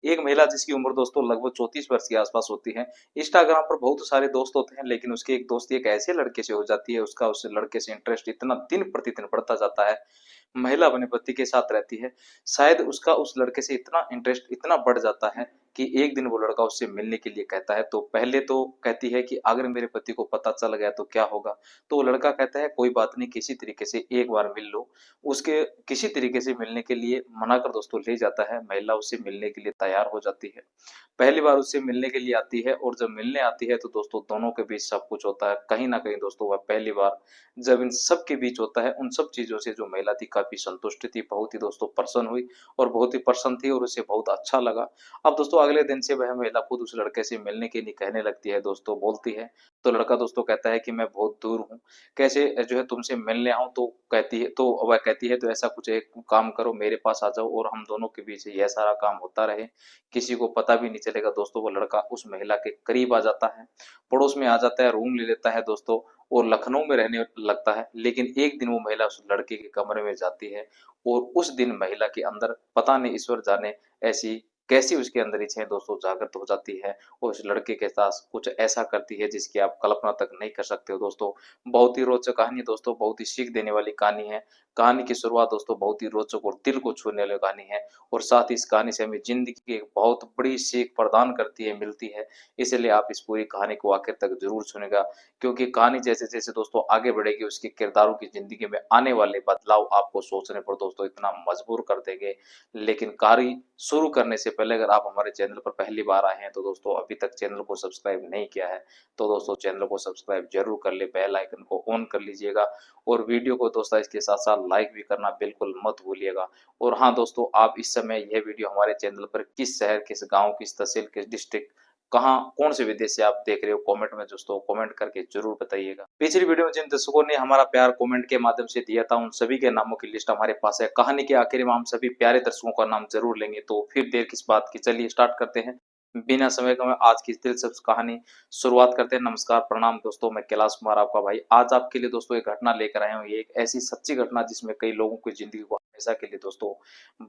एक महिला जिसकी उम्र दोस्तों लगभग 34 वर्ष के आसपास होती है। इंस्टाग्राम पर बहुत सारे दोस्त होते हैं, लेकिन उसकी एक दोस्ती एक ऐसे लड़के से हो जाती है, उसका उस लड़के से इंटरेस्ट इतना दिन प्रतिदिन बढ़ता जाता है। महिला अपने पति के साथ रहती है। शायद उसका उस लड़के से इतना इंटरेस्ट इतना बढ़ जाता है कि एक दिन वो लड़का उससे मिलने के लिए कहता है। तो पहले तो कहती है कि अगर मेरे पति को पता चल गया तो क्या होगा? तो वो लड़का कहता है कोई बात नहीं, किसी तरीके से एक बार मिल लो। उसके किसी तरीके से मिलने के लिए मनाकर दोस्तों ले जाता है। महिला उससे मिलने के लिए तैयार हो जाती है। पहली बार उससे मिलने के लिए आती है, और जब मिलने आती है तो दोस्तों दोनों के बीच सब कुछ होता है। कहीं न कहीं दोस्तों वह पहली बार जब इन सब के बीच होता है, उन सब चीज़ों से जो महिला थी काफ़ी संतुष्ट थी, बहुत ही दोस्तों प्रसन्न हुई और बहुत ही प्रसन्न थी और उसे बहुत अच्छा लगा। अब दोस्तों अगले दिन से वह महिला खुद उस लड़के से मिलने के लिए कहने लगती है दोस्तों, बोलती है। तो लड़का दोस्तों कहता है कि मैं बहुत दूर हूँ, कैसे जो है तुमसे मिलने आऊँ? तो वह कहती है तो ऐसा कुछ एक काम करो, मेरे पास आ जाओ और हम दोनों के बीच यह सारा काम होता रहे, किसी को पता भी नहीं चलेगा। दोस्तों वो लड़का उस महिला के करीब आ जाता है, पड़ोस में आ जाता है, रूम ले लेता है दोस्तों, और लखनऊ में रहने लगता है। लेकिन एक दिन वो महिला उस लड़के के कमरे में जाती है, और उस दिन महिला के अंदर पता नहीं ईश्वर जाने ऐसी कैसी उसके अंदर इच्छाएं दोस्तों जागृत हो जाती है, और उस लड़के के साथ कुछ ऐसा करती है जिसकी आप कल्पना तक नहीं कर सकते हो दोस्तों। बहुत ही रोचक कहानी है दोस्तों, बहुत ही सीख देने वाली कहानी है। कहानी की शुरुआत दोस्तों बहुत ही रोचक और दिल को छूने वाली कहानी है, और साथ ही इस कहानी से हमें जिंदगी की एक बहुत बड़ी सीख प्रदान करती है, मिलती है। इसलिए आप इस पूरी कहानी को आखिर तक जरूर सुनेगा, क्योंकि कहानी जैसे जैसे दोस्तों आगे बढ़ेगी उसके किरदारों की जिंदगी में आने वाले बदलाव आपको सोचने पर दोस्तों इतना मजबूर कर देंगे। लेकिन कहानी शुरू करने से पहले अगर आप हमारे चैनल पर पहली बार आए हैं तो दोस्तों अभी तक चैनल को सब्सक्राइब नहीं किया है, तो दोस्तों चैनल को सब्सक्राइब जरूर कर ले, बेल आइकन को ऑन कर लीजिएगा, और वीडियो को दोस्तों इसके साथ साथ लाइक भी करना बिल्कुल मत भूलिएगा। और हाँ दोस्तों, आप इस समय यह वीडियो हमारे चैनल पर किस शहर, किस गांव, किस तहसील, किस डिस्ट्रिक्ट, कहाँ, कौन से विदेश से आप देख रहे हो, कमेंट में दोस्तों कमेंट करके जरूर बताइएगा। पिछली वीडियो में जिन दर्शकों ने हमारा प्यार कमेंट के माध्यम से दिया था, उन सभी के नामों की लिस्ट हमारे पास है। कहानी के आखिर में हम सभी प्यारे दर्शकों का नाम जरूर लेंगे, तो फिर देर किस बात की, चलिए स्टार्ट करते हैं बिना समय गंवाए आज की दिलचस्प कहानी शुरुआत करते हैं। नमस्कार, प्रणाम दोस्तों, मैं कैलाश कुमार आपका भाई आज आपके लिए दोस्तों एक घटना लेकर आया हूँ। ये एक ऐसी सच्ची घटना जिसमें कई लोगों की जिंदगी को हमेशा के लिए दोस्तों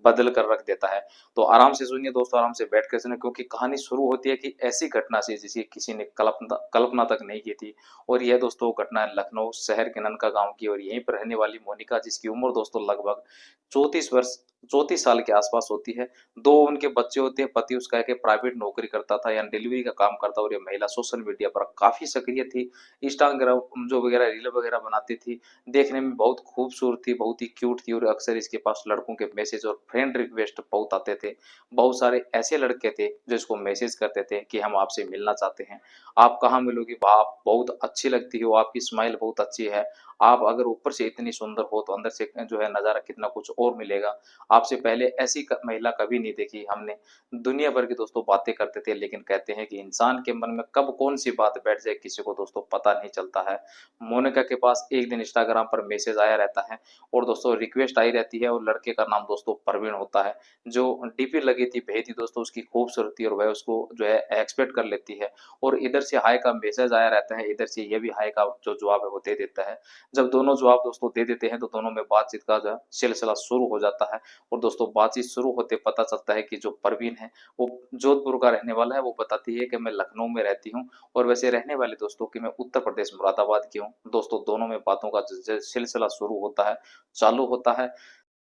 बदल कर रख देता है। तो आराम से सुनिए दोस्तों, आराम से बैठ कर सुनिए, क्योंकि कहानी शुरू होती है कि ऐसी घटना से जिसकी किसी ने कल्पना तक नहीं की थी। और यह दोस्तों घटना है लखनऊ शहर के ननका गांव की, और यहीं पर रहने वाली मोनिका, जिसकी उम्र दोस्तों लगभग 34 वर्ष 34 साल के आसपास होती है। दो उनके बच्चे होते हैं, पति उसका एक प्राइवेट नौकरी करता था, यानी डिलीवरी का काम करता, और ये महिला सोशल मीडिया पर काफी सक्रिय थी। इंस्टाग्राम जो वगैरह रील वगैरह बनाती थी, देखने में बहुत खूबसूरत थी, बहुत ही क्यूट थी, और अक्सर इसके पास लड़कों के मैसेज और फ्रेंड रिक्वेस्ट बहुत आते थे। बहुत सारे ऐसे लड़के थे जो इसको मैसेज करते थे कि हम आपसे मिलना चाहते हैं, आप कहाँ मिलोगी, आप बहुत अच्छी लगती हो, आपकी स्माइल बहुत अच्छी है, आप अगर ऊपर से इतनी सुंदर हो तो अंदर से जो है नजारा कितना कुछ और मिलेगा, आपसे पहले ऐसी महिला कभी नहीं देखी हमने। दुनिया भर की दोस्तों बातें करते थे, लेकिन कहते हैं कि इंसान के मन में कब कौन सी बात बैठ जाए किसी को दोस्तों पता नहीं चलता है। मोनिका के पास एक दिन इंस्टाग्राम पर मैसेज आया रहता है, और दोस्तों रिक्वेस्ट आई रहती है, और लड़के का नाम दोस्तों प्रवीण होता है। जो डीपी लगी थी भेजी दोस्तों उसकी खूबसूरती, और वह उसको जो है एक्सपेक्ट कर लेती है, और इधर से हाय का मैसेज आया रहता है, इधर से ये भी हाय का जो जवाब है वो दे देता है। जब दोनों जवाब दोस्तों दे देते हैं तो दोनों में बातचीत का जो सिलसिला शुरू हो जाता है। और दोस्तों बातचीत शुरू होते पता चलता है कि जो परवीन है वो जोधपुर का रहने वाला है। वो बताती है कि मैं लखनऊ में रहती हूँ, और वैसे रहने वाले दोस्तों कि मैं उत्तर प्रदेश मुरादाबाद की हूँ। दोस्तों दोनों में बातों का सिलसिला शुरू होता है, चालू होता है,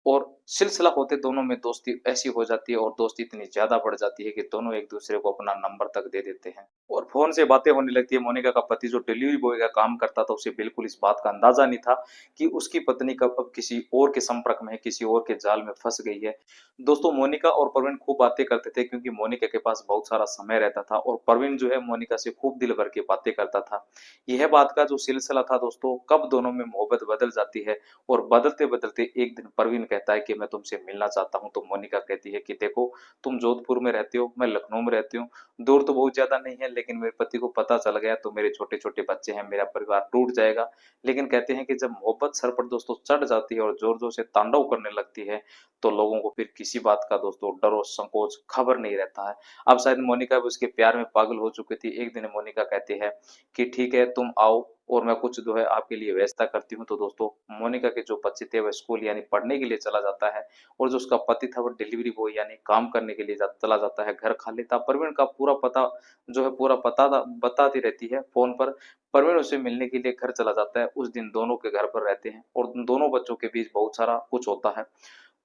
और सिलसिला होते दोनों में दोस्ती ऐसी हो जाती है, और दोस्ती इतनी ज्यादा बढ़ जाती है कि दोनों एक दूसरे को अपना नंबर तक दे देते हैं, और फोन से बातें होने लगती है। मोनिका का पति जो डिलीवरी बॉय का काम करता था, उसे बिल्कुल इस बात का अंदाजा नहीं था कि उसकी पत्नी कब अब किसी और के संपर्क में है, किसी और के जाल में फंस गई है। दोस्तों मोनिका और प्रवीण खूब बातें करते थे, क्योंकि मोनिका के पास बहुत सारा समय रहता था, और प्रवीण जो है मोनिका से खूब दिल भर के बातें करता था। यह बात का जो सिलसिला था दोस्तों, कब दोनों में मोहब्बत बदल जाती है, और बदलते बदलते एक दिन प्रवीण कहता है कि मैं तुमसे मिलना चाहता हूं। तो मोनिका कहती है कि देखो, तुम जोधपुर में रहते हो, मैं लखनऊ में रहती हूँ, दूर तो बहुत ज्यादा नहीं है, लेकिन मेरे पति को पता चल गया तो मेरे छोटे छोटे बच्चे हैं, मेरा परिवार टूट जाएगा। लेकिन कहते हैं कि जब मोहब्बत सर पर दोस्तों चढ़ जाती है और जोर जोर से तांडव करने लगती है, तो लोगों को फिर किसी बात का दोस्तों डर और संकोच खबर नहीं रहता है। अब शायद मोनिका भी उसके प्यार में पागल हो चुकी थी। एक दिन मोनिका कहती है कि ठीक है तुम आओ, और मैं कुछ जो है आपके लिए व्यवस्था करती हूँ। तो दोस्तों मोनिका के जो बच्चे थे वह स्कूल यानी पढ़ने के लिए चला जाता है और जो उसका पति था वो डिलीवरी बॉय यानी काम करने के लिए चला जाता है। घर खाली था। प्रवीण का पूरा पता जो है पूरा पता बताती रहती है फोन पर। प्रवीण उसे मिलने के लिए घर चला जाता है। उस दिन दोनों के घर पर रहते हैं और दोनों बच्चों के बीच बहुत सारा कुछ होता है।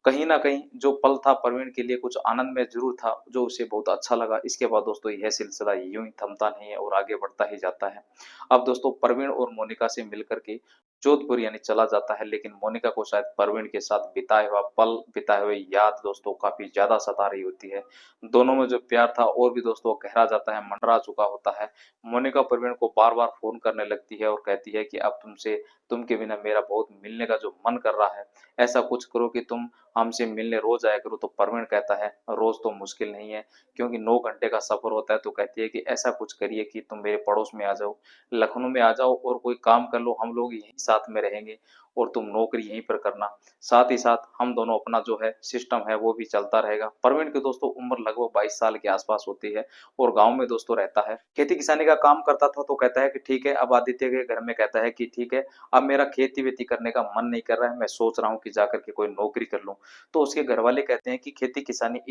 कहीं न कहीं जो पल था प्रवीण के लिए कुछ आनंदमय ज़रूर था, जो उसे बहुत अच्छा लगा। इसके बाद दोस्तों यह सिलसिला यूँ ही थमता नहीं है और आगे बढ़ता ही जाता है। अब दोस्तों प्रवीण और मोनिका से मिल कर के जोधपुर यानी चला जाता है, लेकिन मोनिका को शायद प्रवीण के साथ बिताया हुआ पल, बिताए हुए याद दोस्तों काफ़ी ज़्यादा सता रही होती है। दोनों में जो प्यार था और भी दोस्तों गहरा जाता है, मंडरा चुका होता है। मोनिका प्रवीण को बार-बार फ़ोन करने लगती है और कहती है कि अब तुम के बिना मेरा बहुत मिलने का जो मन कर रहा है, ऐसा कुछ करो कि तुम हमसे मिलने रोज आया करो। तो प्रवीण कहता है रोज तो मुश्किल नहीं है क्योंकि 9 घंटे का सफर होता है। तो कहती है कि ऐसा कुछ करिए कि तुम मेरे पड़ोस में आ जाओ, लखनऊ में आ जाओ और कोई काम कर लो, हम लोग यहीं साथ में रहेंगे और तुम नौकरी यहीं पर करना। साथ ही साथ हम दोनों अपना जो है सिस्टम है वो भी चलता रहेगा। प्रवीण की दोस्तों उम्र लगभग 22 साल के आसपास होती है और गांव में दोस्तों रहता है। खेती किसानी का काम करता था। तो कहता है कि ठीक है। अब आदित्य के घर में कहता है कि ठीक है, अब मेरा खेती वेती करने का मन नहीं कर रहा है, मैं सोच रहा हूँ कि जाकर के कोई नौकरी कर लूँ। तो उसके घरवाले कहते हैं कि खेती किसानी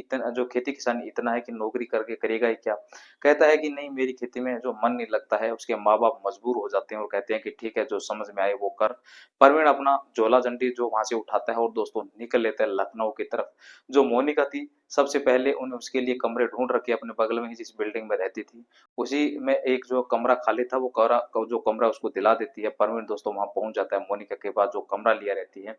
इतना है कि नौकरी करके करेगा ही क्या? कहता है कि नहीं, मेरी खेती में जो मन नहीं लगता है। उसके माँ-बाप मजबूर हो जाते हैं और कहते हैं कि ठीक है, जो समझ में आए वो कर। प्रवीण अपना झोला-झंडी जो वहाँ से उठाता है और दोस्तों निकल लेता है लखनऊ की तरफ। जो मोनिका थी सबसे पहले उन्हें उसके लिए कमरे ढूँढ रखे अपने बगल में ही जिस बिल्डिंग में रहती थी। उसी में एक जो कमरा खाली था वो जो कमरा उसको दिला देती है। प्रवीण दोस्तों वहाँ पहुँच जाता है मोनिका के पास जो कमरा लिया रहती है।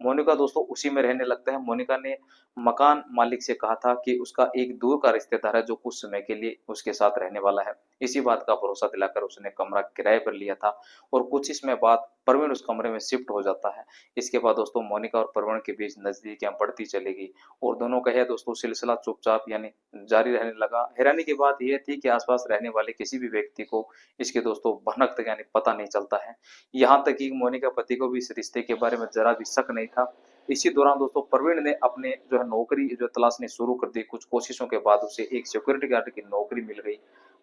मोनिका दोस्तों उसी में रहने लगता है। मोनिका ने मकान मालिक से कहा था कि उसका एक दूर का रिश्तेदार है जो कुछ समय के लिए उसके साथ रहने वाला है। इसी बात का भरोसा दिलाकर उसने कमरा किराए पर लिया था और कुछ ही समय बाद प्रवीण उस कमरे में शिफ्ट हो जाता है। इसके बाद दोस्तों मोनिका और प्रवीण के बीच नजदीकियां बढ़ती चली गई और दोनों का यह दोस्तों सिलसिला चुपचाप यानी जारी रहने लगा। हैरानी की बात यह थी कि आसपास रहने वाले किसी भी व्यक्ति को इसके दोस्तों भनक तक यानी पता नहीं चलता है। यहाँ तक कि मोनिका पति को भी इस रिश्ते के बारे में जरा भी शक नहीं था। इसी दौरान दोस्तों प्रवीण ने अपने जो है नौकरी जो तलाशनी शुरू कर दी। कुछ कोशिशों के बाद उसे एक सिक्योरिटी गार्ड की नौकरी मिल गई।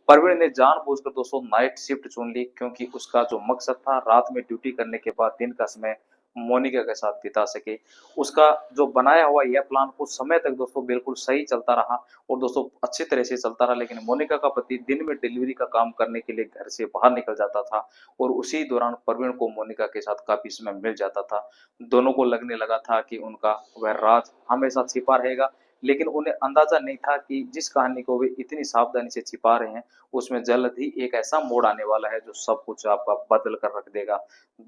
प्रवीण ने जानबूझकर दोस्तों नाइट शिफ्ट चुन ली क्योंकि उसका जो मकसद था रात में ड्यूटी करने के बाद दिन का समय मोनिका के साथ बिता सके। उसका जो बनाया हुआ यह प्लान कुछ समय तक दोस्तों बिल्कुल सही चलता रहा और दोस्तों अच्छी तरह से चलता रहा। लेकिन मोनिका का पति दिन में डिलीवरी का काम करने के लिए घर से बाहर निकल जाता था और उसी दौरान प्रवीण को मोनिका के साथ काफी समय मिल जाता था। दोनों को लगने लगा था कि उनका वह राज हमेशा छिपा रहेगा, लेकिन उन्हें अंदाजा नहीं था कि जिस कहानी को वे इतनी सावधानी से छिपा रहे हैं उसमें जल्द ही एक ऐसा मोड़ आने वाला है जो सब कुछ आपका बदल कर रख देगा।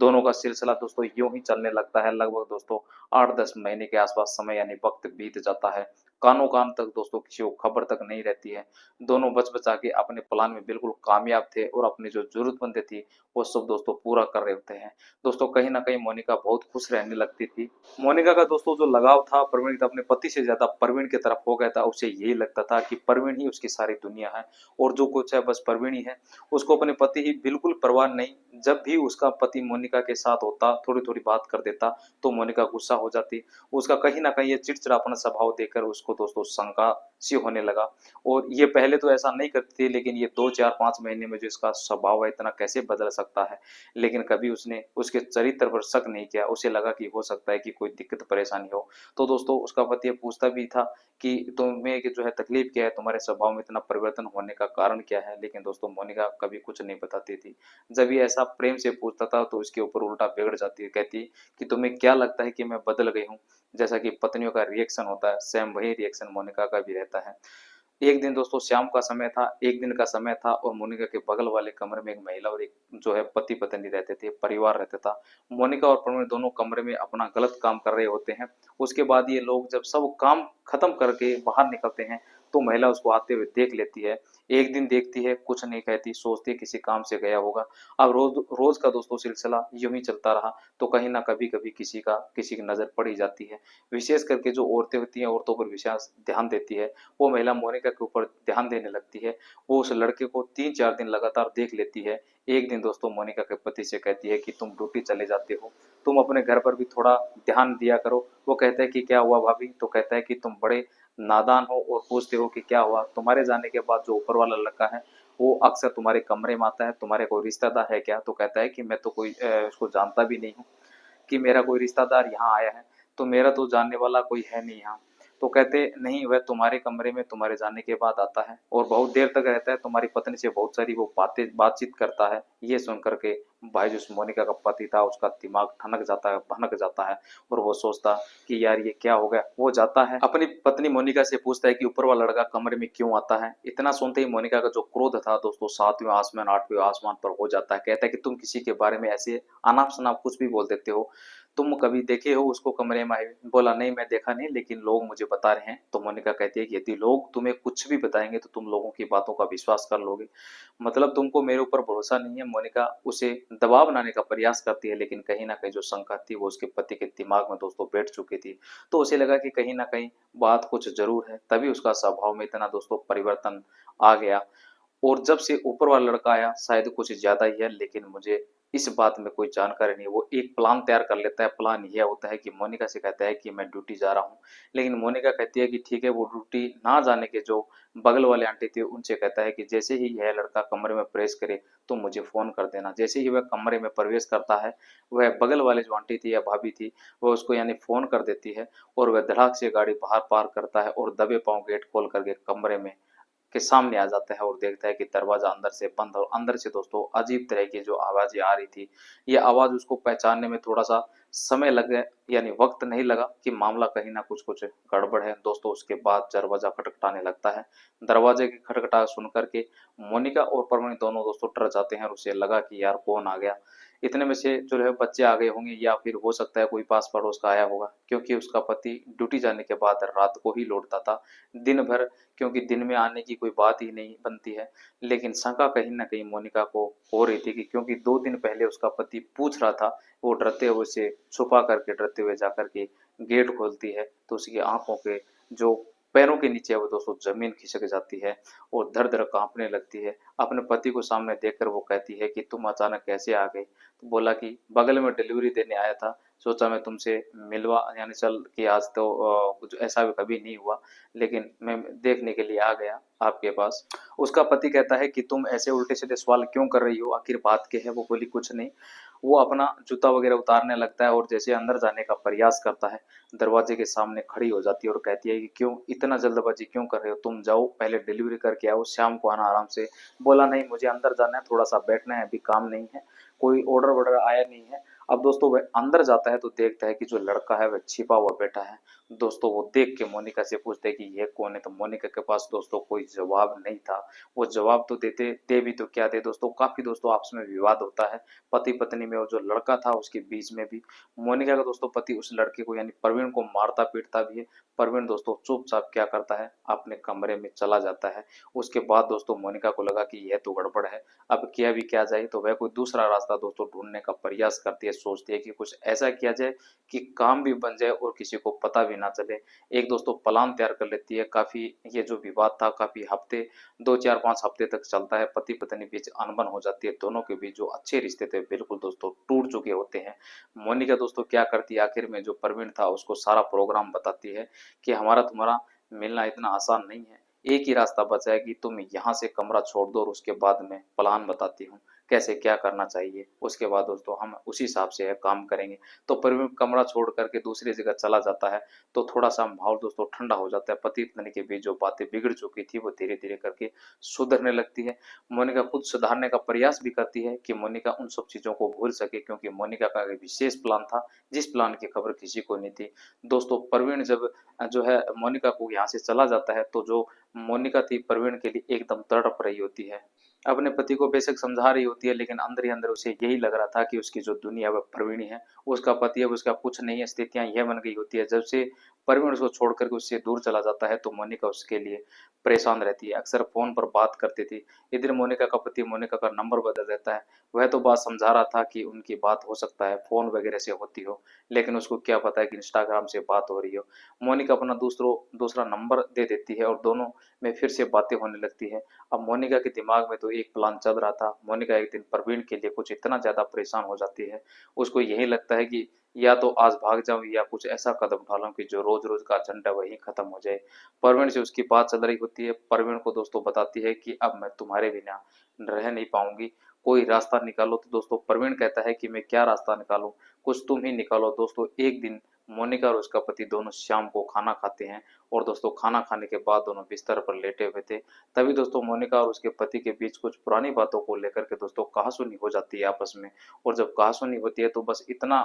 दोनों का सिलसिला दोस्तों यूं ही चलने लगता है। लगभग दोस्तों 8-10 महीने के आसपास समय यानी वक्त बीत जाता है। कानों कान तक दोस्तों किसी को खबर तक नहीं रहती है। दोनों बच बचा के अपने प्लान में बिल्कुल कामयाब थे और अपनी जो जरूरतमंद थी वो सब दोस्तों पूरा कर रहे होते हैं। दोस्तों कहीं ना कहीं मोनिका बहुत खुश रहने लगती थी। मोनिका का दोस्तों जो लगाव था प्रवीण का अपने पति से ज्यादा प्रवीण की तरफ हो गया था। उसे यही लगता था कि प्रवीण ही उसकी सारी दुनिया है और जो कुछ है बस प्रवीण ही है। उसको अपने पति ही बिल्कुल परवाह नहीं। जब भी उसका पति मोनिका के साथ होता, थोड़ी थोड़ी बात कर देता तो मोनिका गुस्सा हो जाती। उसका कहीं ना कहीं ये चिड़चिड़ापन स्वभाव देखकर उसको दोस्तों शंका सी होने लगा। और ये पहले तो ऐसा नहीं करती थी, लेकिन ये 2-4-5 महीने में जो इसका स्वभाव है इतना कैसे बदल सकता है। लेकिन कभी उसने उसके चरित्र पर शक नहीं किया। उसे लगा कि हो सकता है कि कोई दिक्कत परेशानी हो। तो दोस्तों उसका पति पूछता भी था कि तुम्हें जो है तकलीफ क्या है, तुम्हारे स्वभाव में इतना परिवर्तन होने का कारण क्या है। लेकिन दोस्तों मोनिका कभी कुछ नहीं बताती थी। जब ये ऐसा प्रेम से पूछता था तो इसके ऊपर उल्टा बिगड़ जाती है। कहती कि तुम्हें क्या लगता है कि मैं बदल गई हूँ। जैसा कि पत्नियों का रिएक्शन होता है सेम वही रिएक्शन मोनिका का भी रहता है। एक दिन दोस्तों शाम का समय था, एक दिन का समय था और मोनिका के बगल वाले कमरे में एक महिला और एक जो है पति पत्नी रहते थे, परिवार रहता था। मोनिका और प्रवीण दोनों कमरे में अपना गलत काम कर रहे होते हैं। उसके बाद ये लोग जब सब काम खत्म करके बाहर निकलते हैं तो महिला उसको आते हुए देख लेती है। एक दिन देखती है, कुछ नहीं कहती, सोचती है किसी काम से गया होगा। अब रोज रोज का दोस्तों सिलसिला यूं ही चलता रहा तो कहीं ना कभी कभी किसी की नजर पड़ ही जाती है। विशेष करके जो औरतें होती हैं औरतों पर विशेष ध्यान देती है। वो महिला मोनिका के ऊपर ध्यान देने लगती है। वो उस लड़के को 3-4 दिन लगातार देख लेती है। एक दिन दोस्तों मोनिका के पति से कहती है कि तुम ड्यूटी चले जाते हो, तुम अपने घर पर भी थोड़ा ध्यान दिया करो। वो कहता है कि क्या हुआ भाभी। तो कहता है कि तुम बड़े नादान हो और पूछते हो कि क्या हुआ। तुम्हारे जाने के बाद जो ऊपर वाला लड़का है वो अक्सर तुम्हारे कमरे में आता है, तुम्हारे कोई रिश्तेदार है क्या? तो कहता है कि मैं तो कोई उसको जानता भी नहीं हूँ कि मेरा कोई रिश्तेदार यहाँ आया है, तो मेरा तो जानने वाला कोई है नहीं यहाँ। तो कहते नहीं, वह तुम्हारे कमरे में तुम्हारे जाने के बाद आता है और बहुत देर तक रहता है, तुम्हारी पत्नी से बहुत सारी वो बातचीत करता है। ये सुन करके भाई जो मोनिका का पति था उसका दिमाग ठनक जाता है, भनक जाता है और वो सोचता कि यार ये क्या हो गया। वो जाता है अपनी पत्नी मोनिका से पूछता है कि ऊपर वाला लड़का कमरे में क्यों आता है। इतना सुनते ही मोनिका का जो क्रोध था दोस्तों सातवें आसमान आठवें आसमान पर हो जाता है। कहता है कि तुम किसी के बारे में ऐसे अनाप शनाप कुछ भी बोल देते हो, तुम कभी देखे हो उसको कमरे में आए हुए? बोला नहीं मैं देखा नहीं, लेकिन लोग मुझे बता रहे हैं। तो मोनिका कहती है कि यदि लोग तुम्हें कुछ भी बताएंगे तो तुम लोगों की बातों का विश्वास कर लोगे, मतलब तुमको मेरे ऊपर भरोसा नहीं है। मोनिका उसे दबाव बनाने का प्रयास करती है, लेकिन कहीं ना कहीं जो शंका थी वो उसके पति के दिमाग में दोस्तों बैठ चुकी थी। तो उसे लगा कि कहीं ना कहीं बात कुछ जरूर है, तभी उसका स्वभाव में इतना दोस्तों परिवर्तन आ गया। और जब से ऊपर वाला लड़का आया शायद कुछ ज्यादा ही है, लेकिन मुझे इस बात में कोई जानकारी नहीं। वो एक प्लान तैयार कर लेता है। प्लान यह होता है कि मोनिका से कहता है कि मैं ड्यूटी जा रहा हूँ, लेकिन मोनिका कहती है कि ठीक है। वो ड्यूटी ना जाने के जो बगल वाले आंटी थे उनसे कहता है कि जैसे ही यह लड़का कमरे में प्रवेश करे तो मुझे फोन कर देना। जैसे ही वह कमरे में प्रवेश करता है, वह बगल वाले जो आंटी थी या भाभी थी वह उसको यानी फोन कर देती है और वह धड़ाक से गाड़ी बाहर पार्क करता है और दबे पांव गेट खोल करके कमरे में के सामने आ जाता है और देखता है कि दरवाजा अंदर से बंद और अंदर से दोस्तों अजीब तरह की जो आवाजें आ रही थी। ये आवाज उसको पहचानने में थोड़ा सा समय लग गया, यानी वक्त नहीं लगा कि मामला कहीं ना कुछ कुछ गड़बड़ है दोस्तों। उसके बाद दरवाजा खटखटाने लगता है। दरवाजे की खटखटाहट सुन करके मोनिका और परमणि दोनों दोस्तों डर जाते हैं और उसे लगा कि यार कौन आ गया। इतने में से जो है बच्चे आ गए होंगे या फिर हो सकता है कोई पास पड़ोस का आया होगा, क्योंकि उसका पति ड्यूटी जाने के बाद रात को ही लौटता था दिन भर, क्योंकि दिन में आने की कोई बात ही नहीं बनती है। लेकिन शंका कहीं ना कहीं मोनिका को हो रही थी कि क्योंकि 2 दिन पहले उसका पति पूछ रहा था, वो डरते हुए से छुपा करके डरते हुए जाकर के गेट खोलती है तो उसकी आंखों के जो पैरों के नीचे है वो दोस्तों जमीन खिसक जाती है और धर धर कांपने लगती है। अपने पति को सामने देखकर वो कहती है कि तुम अचानक कैसे आ गई? तो बोला कि बगल में डिलीवरी देने आया था, सोचा मैं तुमसे मिलवा यानी चल कि आज तो कुछ ऐसा भी कभी नहीं हुआ, लेकिन मैं देखने के लिए आ गया आपके पास। उसका पति कहता है कि तुम ऐसे उल्टे सीधे सवाल क्यों कर रही हो, आखिर बात क्या है? वो बोली कुछ नहीं। वो अपना जूता वगैरह उतारने लगता है और जैसे अंदर जाने का प्रयास करता है, दरवाजे के सामने खड़ी हो जाती है और कहती है कि क्यों इतना जल्दबाजी क्यों कर रहे हो? तुम जाओ पहले डिलीवरी करके आओ, शाम को आना आराम से। बोला नहीं मुझे अंदर जाना है, थोड़ा सा बैठना है, अभी काम नहीं है, कोई ऑर्डर वॉर्डर आया नहीं है। अब दोस्तों वह अंदर जाता है तो देखता है कि जो लड़का है वह छिपा हुआ बैठा है। दोस्तों वो देख के मोनिका से पूछते हैं कि ये कौन है? तो मोनिका के पास दोस्तों कोई जवाब नहीं था। वो जवाब तो देते दे भी तो क्या दे दोस्तों, काफी दोस्तों आपस में विवाद होता है पति पत्नी में, और जो लड़का था उसके बीच में भी। मोनिका का दोस्तों पति उस लड़के को यानी प्रवीण को मारता पीटता भी है। प्रवीण दोस्तों चुपचाप क्या करता है, अपने कमरे में चला जाता है। उसके बाद दोस्तों मोनिका को लगा कि यह तो गड़बड़ है, अब किया भी क्या जाए। तो वह कोई दूसरा रास्ता दोस्तों ढूंढने का प्रयास करती है, सोचती है कि कुछ ऐसा किया जाए कि काम भी बन जाए और किसी को पता भी ना चले। एक दोस्तों प्लान तैयार कर लेती है। काफी ये जो विवाद था काफी हफ्ते 2 4 5 हफ्ते तक चलता है। पति पत्नी बीच अनबन हो जाती है, दोनों के बीच जो अच्छे रिश्ते थे बिल्कुल दोस्तों टूट चुके होते हैं। मोनिका दोस्तों क्या करती है, आखिर में जो प्रवीण था उसको सारा प्रोग्राम बताती है कि हमारा तुम्हारा मिलना इतना आसान नहीं है, एक ही रास्ता बचा है कि तुम यहाँ से कमरा छोड़ दो और उसके बाद मैं प्लान बताती हूँ कैसे क्या करना चाहिए, उसके बाद दोस्तों हम उसी हिसाब से काम करेंगे। तो प्रवीण कमरा छोड़ करके दूसरी जगह चला जाता है तो थोड़ा सा माहौल दोस्तों ठंडा हो जाता है। पति पत्नी के बीच जो बातें बिगड़ चुकी थी वो धीरे धीरे करके सुधरने लगती है। मोनिका खुद सुधारने का प्रयास भी करती है कि मोनिका उन सब चीजों को भूल सके, क्योंकि मोनिका का एक विशेष प्लान था जिस प्लान की खबर किसी को नहीं थी। दोस्तों प्रवीण जब जो है मोनिका को यहाँ से चला जाता है तो जो मोनिका थी प्रवीण के लिए एकदम तड़प रही होती है। अपने पति को बेशक समझा रही होती है, लेकिन अंदर ही अंदर उसे यही लग रहा था कि उसकी जो दुनिया वह प्रवीण है, उसका पति है, उसका कुछ नहीं है। स्थितियां यह बन गई होती है जब से प्रवीण उसको छोड़ करके उससे दूर चला जाता है तो मोनिका उसके लिए परेशान रहती है। अक्सर फोन पर बात करती थी। इधर मोनिका का पति मोनिका का नंबर बदल देता है। वह तो बात समझा रहा था कि उनकी बात हो सकता है फोन वगैरह से होती हो, लेकिन उसको क्या पता है कि इंस्टाग्राम से बात हो रही हो। मोनिका अपना दूसरा नंबर दे देती है और दोनों में फिर से बातें होने लगती है। अब मोनिका के दिमाग में तो एक प्लान चल रहा था। मोनिका एक दिन प्रवीण के लिए कुछ इतना ज्यादा परेशान हो जाती है, उसको यही लगता है कि या तो आज भाग जाऊं या कुछ ऐसा कदम उठा लूं कि जो रोज रोज का झंडा वही खत्म हो जाए। प्रवीण से उसकी बात चल रही होती है। प्रवीण को दोस्तों बताती है कि अब मैं तुम्हारे बिना रह नहीं पाऊंगी, कोई रास्ता निकालो। तो दोस्तों प्रवीण कहता है कि मैं क्या रास्ता निकालूं, कुछ तुम ही निकालो। दोस्तों एक दिन मोनिका और उसका पति दोनों शाम को खाना खाते हैं और दोस्तों खाना खाने के बाद दोनों बिस्तर पर लेटे हुए थे। तभी दोस्तों मोनिका और उसके पति के बीच कुछ पुरानी बातों को लेकर के दोस्तों कहासुनी हो जाती है आपस में। और जब कहासुनी होती है तो बस इतना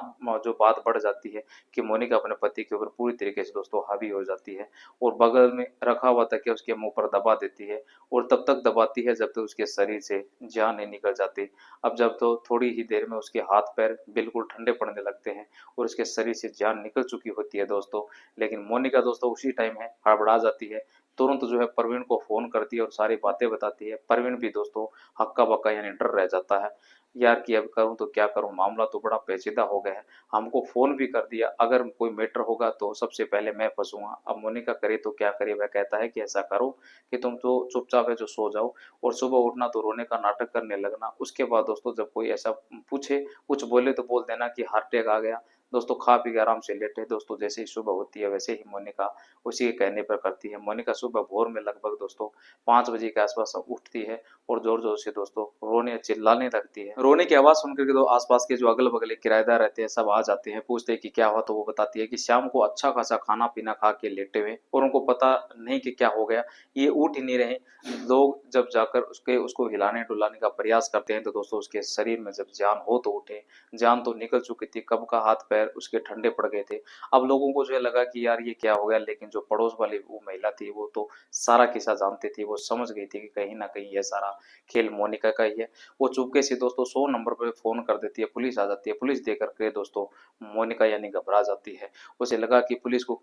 जो बात बढ़ जाती है कि मोनिका अपने पति के ऊपर पूरी तरीके से दोस्तों हावी हो जाती है और बगल में रखा हुआ तकिया उसके मुंह पर दबा देती है और तब तक दबाती है जब तक उसके शरीर से जान नहीं निकल जाती। अब जब तो थोड़ी ही देर में उसके हाथ पैर बिल्कुल ठंडे पड़ने लगते हैं और उसके शरीर से जान निकल चुकी होती है दोस्तों। लेकिन मोनिका दोस्तों उसी टाइम है हड़बड़ा जाती है, तुरंत जो है प्रवीण को फोन करती है और सारी बातें बताती है। प्रवीण भी दोस्तों हक्का बक्का यानी डर रह जाता है, यार कि अब करूं तो क्या करूं, मामला तो बड़ा पेचीदा हो गया है, हमको फोन भी कर दिया, अगर कोई मैटर होगा तो सबसे पहले मैं फंसूंगा। अब मोनिका करे तो क्या करे। वह कहता है कि ऐसा करो कि तुम तो चुपचाप है जो सो जाओ और सुबह उठना तो रोने का नाटक करने लगना। उसके बाद दोस्तों जब कोई ऐसा पूछे कुछ बोले तो बोल देना कि हार्ट अटैक आ गया। दोस्तों खा पी के आराम से लेटे। दोस्तों जैसे ही सुबह होती है वैसे ही मोनिका उसी के कहने पर करती है। मोनिका सुबह भोर में लगभग दोस्तों 5 बजे के आसपास उठती है और जोर जोर से दोस्तों रोने चिल्लाने लगती है। रोने की आवाज सुनकर के तो आसपास के जो अगल बगल किराएदार रहते हैं सब आ जाते हैं, पूछते हैं कि क्या हुआ। तो वो बताती है कि शाम को अच्छा खासा खाना पीना खा के लेटे हुए और उनको पता नहीं कि क्या हो गया, ये उठ ही नहीं रहे। लोग जब जाकर उसको हिलाने डुलाने का प्रयास करते हैं तो दोस्तों उसके शरीर में जब जान हो तो उठे, जान तो निकल चुकी थी, कब का हाथ पैर उसके ठंडे पड़ गए थे। अब लोगों को जो है लगा कि यार ये क्या हो गया, लेकिन जो पड़ोस वाली वो महिला थी वो तो सारा किस्सा जानती थी, वो समझ गई थी कि कहीं ना कहीं ये सारा खेल मोनिका का ही है। वो चुपके से दोस्तों 100 नंबर पर फोन कर देती है, पुलिस आ जाती है। पुलिस देकर के दोस्तों मोनिका यानी घबरा जाती है। उसे लगा कि पुलिस को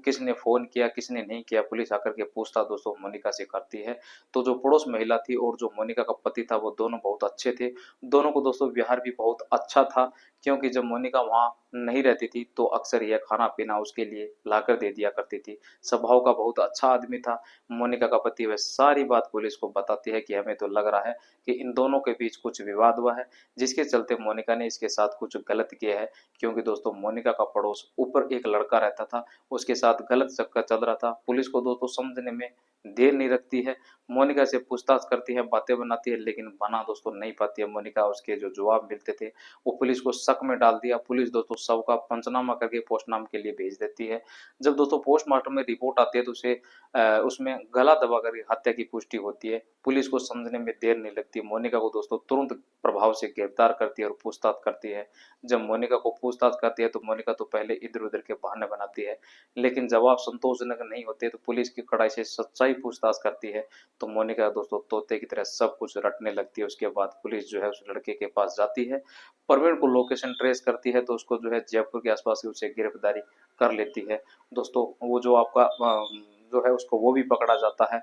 किसने फोन किया किसने नहीं किया। पुलिस आकर के पूछता दोस्तों मोनिका से करती है। तो जो पड़ोस महिला थी और जो मोनिका का पति था वो दोनों बहुत अच्छे थे। दोनों को दोस्तों व्यवहार भी बहुत अच्छा था, क्योंकि जब मोनिका वहां नहीं रहती थी तो अक्सर यह खाना पीना उसके लिए लाकर दे दिया करती थी। स्वभाव का बहुत अच्छा आदमी था मोनिका का पति। वह सारी बात पुलिस को बताती है कि हमें तो लग रहा है कि इन दोनों के बीच कुछ विवाद हुआ है, जिसके चलते मोनिका ने इसके साथ कुछ गलत किया है। क्योंकि दोस्तों मोनिका का पड़ोस ऊपर एक लड़का रहता था, उसके साथ गलत चक्कर चल रहा था। पुलिस को दोस्तों समझने में देर नहीं रखती है, मोनिका से पूछताछ करती है, बातें बनाती है, लेकिन बना दोस्तों नहीं पाती है मोनिका। उसके जो जवाब मिलते थे वो पुलिस को शक में डाल दिया। पुलिस दोस्तों शव का पंचनामा करके पोस्टमार्टम के लिए भेज देती है। जब दोस्तों पोस्टमार्टम में रिपोर्ट आती है तो उसमें गला दबाकर हत्या की पुष्टि होती है। पुलिस को समझने में देर नहीं लगती, मोनिका को दोस्तों तुरंत प्रभाव से गिरफ्तार करती है और पूछताछ करती है। जब मोनिका को पूछताछ करती है तो मोनिका तो पहले इधर उधर के बहाने बनाती है, लेकिन जवाब संतोषजनक नहीं होते तो पुलिस की कड़ाई से सच्चाई पूछताछ करती है। तो मोनिका दोस्तों तोते की तरह सब कुछ रटने लगती है। उसके बाद पुलिस जो है उस लड़के के पास जाती है, प्रवीण को लोकेशन ट्रेस करती है तो उसको जो है जयपुर के आसपास ही उसे गिरफ्तारी कर लेती है। दोस्तों वो जो आपका जो है उसको वो भी पकड़ा जाता है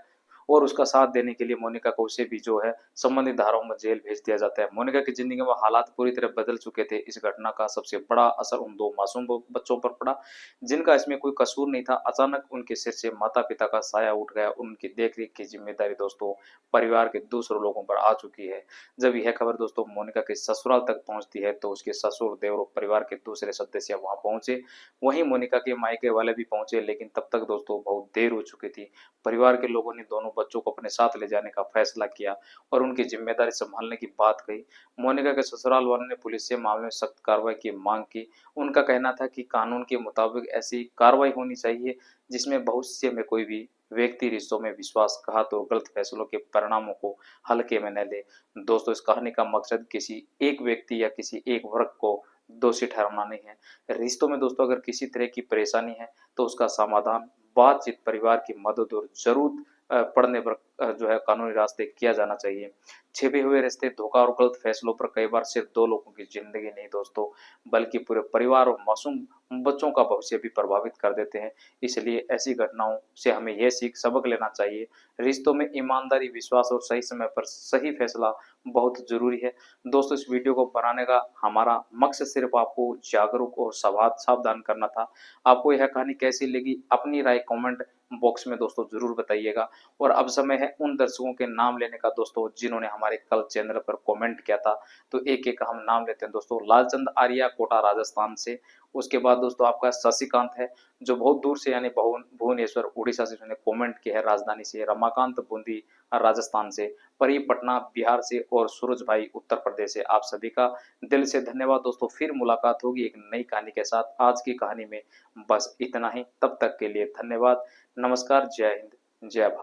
और उसका साथ देने के लिए मोनिका को उसे भी जो है संबंधित धाराओं में जेल भेज दिया जाता है। मोनिका की जिंदगी में हालात पूरी तरह बदल चुके थे। इस घटना का सबसे बड़ा असर उन दो मासूम बच्चों पर पड़ा जिनका इसमें कोई कसूर नहीं था। अचानक उनके सिर से माता पिता का साया उठ गया, उनकी देखरेख की जिम्मेदारी दोस्तों परिवार के दूसरे लोगों पर आ चुकी है। जब यह खबर दोस्तों मोनिका के ससुराल तक पहुंचती है तो उसके ससुर देवर और परिवार के दूसरे सदस्य वहां पहुंचे, वहीं मोनिका के मायके वाले भी पहुंचे, लेकिन तब तक दोस्तों बहुत देर हो चुकी थी। परिवार के लोगों ने दोनों बच्चों को अपने साथ ले जाने का फैसला किया और उनकी जिम्मेदारी संभालने की बात कही। मोनिका के ससुराल वालों ने पुलिस से मामले में सख्त कार्रवाई की मांग की। उनका कहना था कि कानून के मुताबिक ऐसी कार्रवाई होनी चाहिए जिसमें भविष्य में कोई भी व्यक्ति रिश्तों में विश्वासघात और गलत फैसलों के परिणामों को हल्के में न ले। दोस्तों इस कहानी का मकसद किसी एक व्यक्ति या किसी एक वर्ग को दोषी ठहराना नहीं है। रिश्तों में दोस्तों अगर किसी तरह की परेशानी है तो उसका समाधान बातचीत, परिवार की मदद और जरूरत पड़ने पर जो है कानूनी रास्ते किया जाना चाहिए। छिपे हुए रिश्ते, धोखा और गलत फैसलों पर कई बार सिर्फ दो लोगों की जिंदगी नहीं दोस्तों बल्कि पूरे परिवार और मासूम बच्चों का भविष्य भी प्रभावित कर देते हैं। इसलिए ऐसी घटनाओं से हमें यह सीख सबक लेना चाहिए, रिश्तों में ईमानदारी, विश्वास और सही समय पर सही फैसला बहुत जरूरी है। दोस्तों इस वीडियो को बनाने का हमारा मकसद सिर्फ आपको जागरूक और सावधान करना था। आपको यह कहानी कैसी लगी अपनी राय कमेंट बॉक्स में दोस्तों जरूर बताइएगा। और अब समय है हैं उन दर्शकों के नाम लेने का दोस्तों जिन्होंने हमारे कल चैनल पर कमेंट किया था। तो एक-एक हम नाम लेते हैं दोस्तों। लालचंद आर्या कोटा राजस्थान से, उसके बाद दोस्तों आपका शशिकांत है जो बहुत दूर से यानी भुवनेश्वर उड़ीसा से उसने कमेंट किया है राजधानी से। रमाकांत बूंदी राजस्थान से, परी पटना बिहार से और सूरज भाई उत्तर प्रदेश से। आप सभी का दिल से धन्यवाद दोस्तों। फिर मुलाकात होगी एक नई कहानी के साथ। आज की कहानी में बस इतना ही। तब तक के लिए धन्यवाद। नमस्कार, जय हिंद, जय भारत।